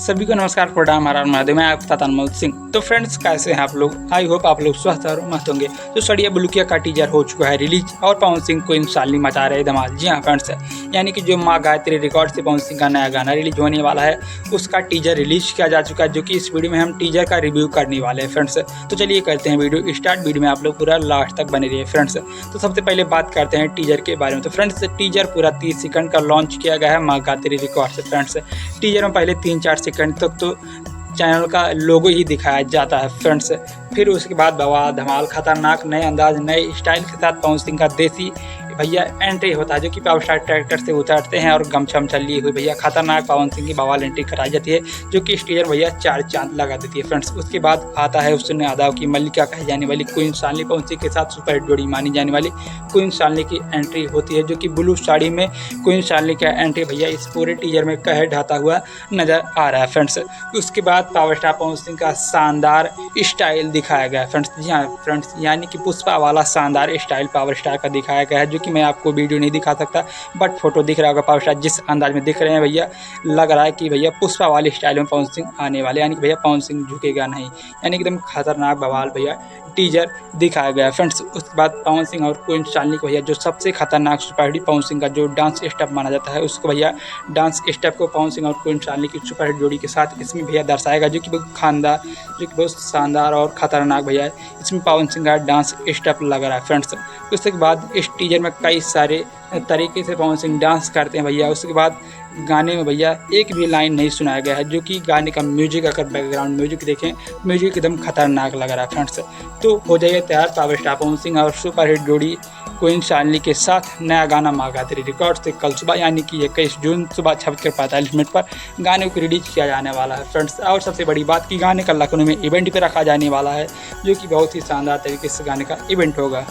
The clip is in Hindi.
सभी को नमस्कार। प्रोग्राम हमारा महादेव में आपका अनमोल सिंह। तो फ्रेंड्स, कैसे हैं आप लोग? आई होप आप लोग स्वस्थ और मस्त होंगे। तो सड़िया बुलुकिया का टीजर हो चुका है रिलीज और पवन सिंह को इन सालनी मचा रहे धमाल। जी हाँ फ्रेंड्स, यानी कि जो माँ गायत्री रिकॉर्ड से पवन सिंह का नया गाना रिलीज होने वाला है उसका टीजर रिलीज किया जा चुका है, जो कि इस वीडियो में हम टीजर का रिव्यू करने वाले हैं फ्रेंड्स। तो चलिए करते हैं वीडियो स्टार्ट। वीडियो में आप लोग पूरा लास्ट तक बने रहिए फ्रेंड्स। तो सबसे पहले बात करते हैं टीजर के बारे में। तो फ्रेंड्स, टीजर पूरा 30 सेकंड का लॉन्च किया गया है माँ गायत्री रिकॉर्ड से फ्रेंड्स। टीजर में पहले 3-4 सेकंड तक तो चैनल का लोगो ही दिखाया जाता है फ्रेंड्स। फिर उसके बाद बवाल धमाल खतरनाक नए अंदाज नए स्टाइल के साथ पवन सिंह का देसी भैया एंट्री होता है, जो कि पावर स्टार ट्रैक्टर से उतरते हैं और गमछम चली हुई भैया खतरनाक पवन सिंह की बवाल एंट्री कराई जाती है, जो कि इस टीजर भैया 4 चांद लगा देती है फ्रेंड्स। उसके बाद आता है उसने अदाओं की मल्लिका कही जाने वाली क्वीन शालिनी पवन सिंह के साथ सुपरहिट जोड़ी मानी जाने वाली क्वीन शालिनी की एंट्री होती है, जो कि ब्लू साड़ी में क्वीन शालिनी का एंट्री भैया इस पूरे टीजर में कहर ढाता हुआ नजर आ रहा है फ्रेंड्स। उसके बाद पावर स्टार पवन सिंह का शानदार स्टाइल दिखाया गया है फ्रेंड्स। जी हाँ फ्रेंड्स, यानी कि पुष्पा वाला शानदार स्टाइल पावर स्टार का दिखाया गया है, जो कि मैं आपको वीडियो नहीं दिखा सकता, बट फोटो दिख रहा होगा। पावर स्टार जिस अंदाज में दिख रहे हैं भैया, लग रहा है कि भैया पुष्पा वाले स्टाइल में पवन सिंह आने वाले, यानी कि भैया पवन सिंह झुकेगा नहीं, यानी कि एकदम खतरनाक बवाल भैया टीजर दिखाया गया फ्रेंड्स। उसके बाद पवन सिंह और क्वीन शालिनी को भैया जो सबसे खतरनाक सुपरहिट पवन सिंह का जो डांस स्टेप माना जाता है, उसको भैया डांस स्टेप को पवन सिंह और क्वीन शालिनी की सुपरहिट जोड़ी के साथ इसमें भैया दर्शाएगा, जो कि बहुत शानदार और खतरनाक भैया इसमें पवन सिंह का डांस स्टेप लग रहा है फ्रेंड्स। उसके बाद इस टीजर में कई सारे तरीके से पवन सिंह डांस करते हैं भैया। उसके बाद गाने में भैया एक भी लाइन नहीं सुनाया गया है, जो कि गाने का म्यूजिक अगर बैकग्राउंड म्यूजिक देखें, म्यूजिक एकदम खतरनाक लग रहा है फ्रेंड्स। तो हो जाइए तैयार, पावर स्टार पवन सिंह और सुपरहिट जोड़ी क्वीन शालिनी के साथ नया गाना माँ गायत्री रिकॉर्ड से कल सुबह यानी कि 21 जून सुबह 6:45 पर गाने को रिलीज किया जाने वाला है फ्रेंड्स। और सबसे बड़ी बात कि गाने का लखनऊ में इवेंट पे रखा जाने वाला है, जो कि बहुत ही शानदार तरीके से गाने का इवेंट होगा।